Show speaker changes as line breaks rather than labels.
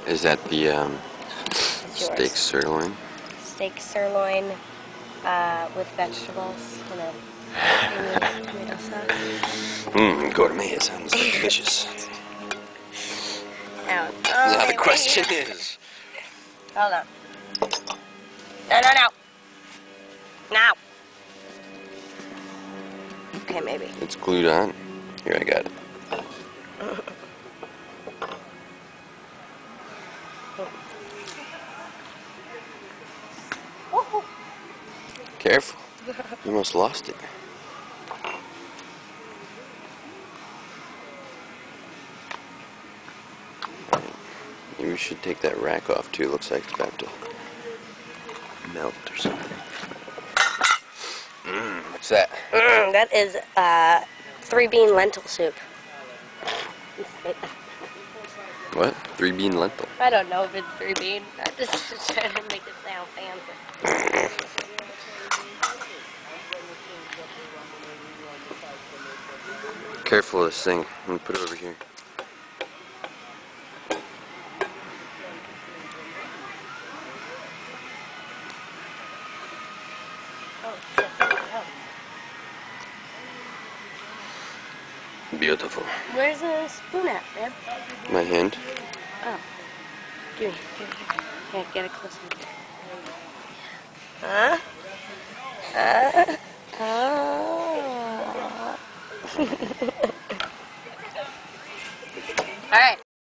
Is that the
It's yours.
steak sirloin?
Steak sirloin with vegetables and a creamy tomato sauce.
Gourmet. It sounds delicious.
Now,
Now the question is...
Hold on. No. Now. Okay, maybe.
It's glued on. Here, I got it.
Oh.
Careful. You almost lost it. Maybe we should take that rack off too. It looks like it's about to melt or something. What's that?
That is 3-bean lentil soup.
What? 3-bean lentil.
I don't know if it's 3-bean. I just trying to make it sound fancy.
Careful of this thing. I'm gonna put it over here. Beautiful.
Where's the spoon at, man?
My hand.
Oh. Give me. Here, get it closer. Huh? Oh. Alright.